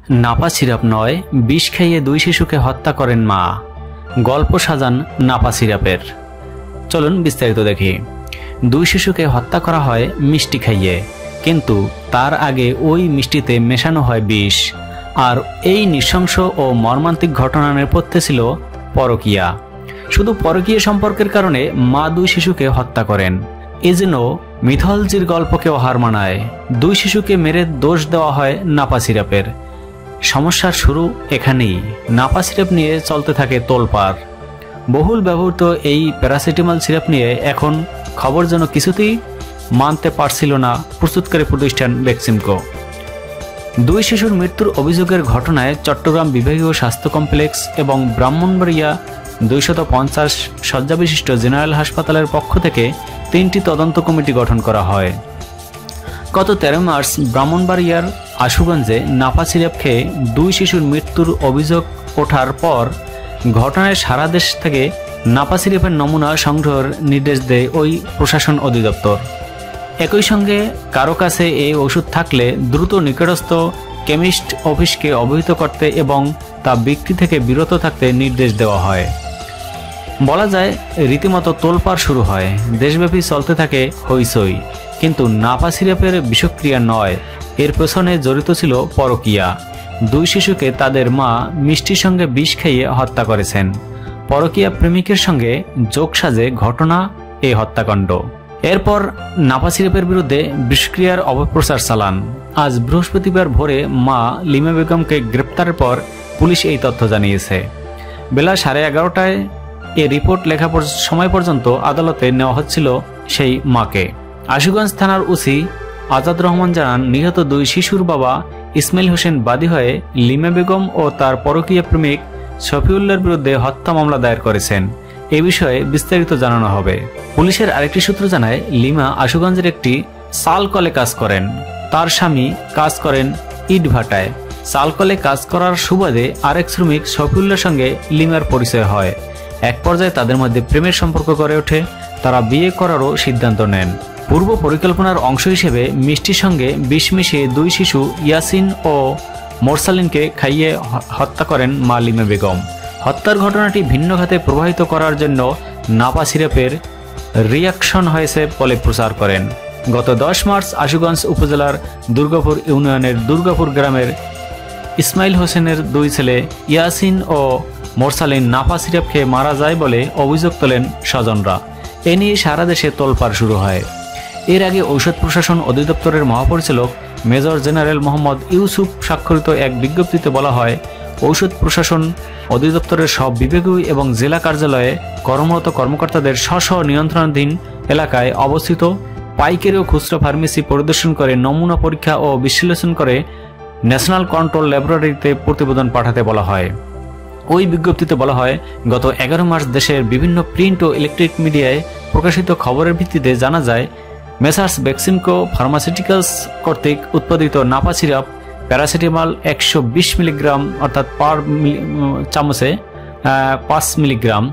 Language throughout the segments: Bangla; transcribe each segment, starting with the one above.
নাপা সিরাপ নয়, বিষ খাইয়ে 2 শিশুকে হত্যা করেন মা। গল্প সাজান নাপা সিরাপের। চলুন বিস্তারিত দেখি। 2 শিশুকে হত্যা করা হয় মিষ্টি খাইয়ে, কিন্তু তার আগে ওই মিষ্টিতে মেশানো হয় বিষ। আর এই নৃশংস ও মর্মান্তিক ঘটনা নেপথ্যে ছিল পরকীয়া। শুধু পরকীয়া সম্পর্কের কারণে মা 2 শিশুকে হত্যা করেন। এ যেন মিথোলজির গল্পকেও হার মানায়। 2 শিশুকে মেরে দোষ দেওয়া হয় নাপা সিরাপের। সমস্যার শুরু এখানেই। নাপা সিরাপ নিয়ে চলতে থাকে তোলপাড়। বহুল ব্যবহৃত এই প্যারাসিটামল সিরাপ নিয়ে এখন খবর যেন কিছুতেই মানতে পারছিল না প্রস্তুতকারী প্রতিষ্ঠান বেক্সিমকো। 2 শিশুর মৃত্যুর অভিযোগের ঘটনায় চট্টগ্রাম বিভাগীয় স্বাস্থ্য কমপ্লেক্স এবং ব্রাহ্মণবাড়িয়া 250 শয্যা বিশিষ্ট জেনারেল হাসপাতালের পক্ষ থেকে 3টি তদন্ত কমিটি গঠন করা হয়। গত 13 মার্চ ব্রাহ্মণবাড়িয়ার আশুগঞ্জে নাপা সিরাপ খেয়ে 2 শিশুর মৃত্যুর অভিযোগ ওঠার পর ঘটনায় সারা দেশ থেকে নাপা সিরাপের নমুনা সংগ্রহের নির্দেশ দেয় ওই প্রশাসন অধিদপ্তর। একই সঙ্গে কারো কাছে এই ওষুধ থাকলে দ্রুত নিকটস্থ কেমিস্ট অফিসকে অবহিত করতে এবং তা বিক্রি থেকে বিরত থাকতে নির্দেশ দেওয়া হয়। বলা যায় রীতিমতো তোলপাড় শুরু হয়। দেশব্যাপী চলতে থাকে হইচই। কিন্তু নাপা সিরাপের বিষক্রিয়া নয়, এর পেছনে জড়িত ছিল পরকীয়া। 2 শিশুকে তাদের মা মিষ্টির সঙ্গে বিষ খাইয়ে হত্যা করেছেন। পরকীয়া প্রেমিকের সঙ্গে যোগ সাজে ঘটনা এই হত্যাকাণ্ড। এরপর নাপা সিরাপের বিরুদ্ধে বিষক্রিয়ার অপপ্রচার চালান। আজ বৃহস্পতিবার ভোরে মা লিমা বেগমকে গ্রেপ্তারের পর পুলিশ এই তথ্য জানিয়েছে। বেলা 11:30টায় এ রিপোর্ট লেখা সময় পর্যন্ত আদালতে নেওয়া হচ্ছিল সেই মাকে। আশুগঞ্জ থানার ওসি আজাদ রহমান জানান, নিহত 2 শিশুর বাবা ইসমাইল হোসেন বাদী হয়ে লিমা বেগম ও তার পরকীয়া প্রেমিক শফিউল্লাহর বিরুদ্ধে হত্যা মামলা দায়ের করেছেন। এ বিষয়ে বিস্তারিত জানানো হবে। পুলিশের আরেকটি সূত্র জানায়, লিমা আশুগঞ্জের একটি চালকলে কাজ করেন। তার স্বামী কাজ করেন ইটভাটায়। চালকলে কাজ করার সুবাদে আরেক শ্রমিক শফিউল্লাহর সঙ্গে লিমার পরিচয় হয়। এক পর্যায়ে তাদের মধ্যে প্রেমের সম্পর্ক গড়ে ওঠে। তারা বিয়ে করারও সিদ্ধান্ত নেন। পূর্ব পরিকল্পনার অংশ হিসেবে মিষ্টির সঙ্গে বিষ মিশিয়ে 2 শিশু ইয়াসিন ও মোরসালিনকে খাইয়ে হত্যা করেন মা লিমা বেগম। হত্যার ঘটনাটি ভিন্ন খাতে প্রবাহিত করার জন্য নাপা সিরাপের রিয়াকশন হয়েছে বলে প্রচার করেন। গত 10 মার্চ আশুগঞ্জ উপজেলার দুর্গাপুর ইউনিয়নের দুর্গাপুর গ্রামের ইসমাইল হোসেনের 2 ছেলে ইয়াসিন ও মোরসালিন নাপা সিরাপ খেয়ে মারা যায় বলে অভিযোগ তোলেন স্বজনরা। এ নিয়ে সারা দেশে তোলপাড় শুরু হয়। এর আগে ঔষধ প্রশাসন অধিদপ্তরের মহাপরিচালক মেজর জেনারেল মোহাম্মদ ইউসুফ স্বাক্ষরিত এক বিজ্ঞপ্তিতে বলা হয়, ঔষধ প্রশাসন অধিদপ্তরের সব বিভাগীয় এবং জেলা কার্যালয়ে কর্মরত কর্মকর্তাদের স্ব নিয়ন্ত্রণাধীন এলাকায় অবস্থিত পাইকারি ও খুচরা ফার্মেসি পরিদর্শন করে নমুনা পরীক্ষা ও বিশ্লেষণ করে ন্যাশনাল কন্ট্রোল ল্যাবরেটরিতে প্রতিবেদন পাঠাতে বলা হয়। ওই বিজ্ঞপ্তিতে বলা হয়, গত 11 মার্চ দেশের বিভিন্ন প্রিন্ট ও ইলেকট্রিক মিডিয়ায় প্রকাশিত খবরের ভিত্তিতে জানা যায়, মেসার্স বেক্সিমকো ফার্মাসিউটিক্যালস কর্তৃক উৎপাদিত নাপা সিরাপ প্যারাসিটামল 120 মিলিগ্রাম অর্থাৎ পার চামচে 5 মিলিগ্রাম,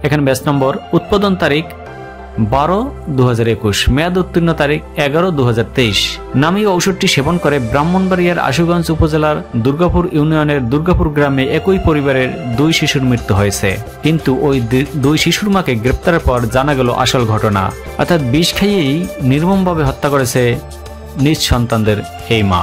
এখানে ব্যাচ নম্বর, উৎপাদন তারিখ 12/2021, মেয়াদ উত্তীর্ণ তারিখ 11/2023 নামে ঔষধটি সেবন করে ব্রাহ্মণবাড়িয়ার আশুগঞ্জ উপজেলার দুর্গাপুর ইউনিয়নের দুর্গাপুর গ্রামে একই পরিবারের 2 শিশুর মৃত্যু হয়েছে। কিন্তু ওই 2 শিশুর মাকে গ্রেপ্তারের পর জানা গেল আসল ঘটনা, অর্থাৎ বিষ খাইয়েই নির্মমভাবে হত্যা করেছে নিজ সন্তানদের এই মা।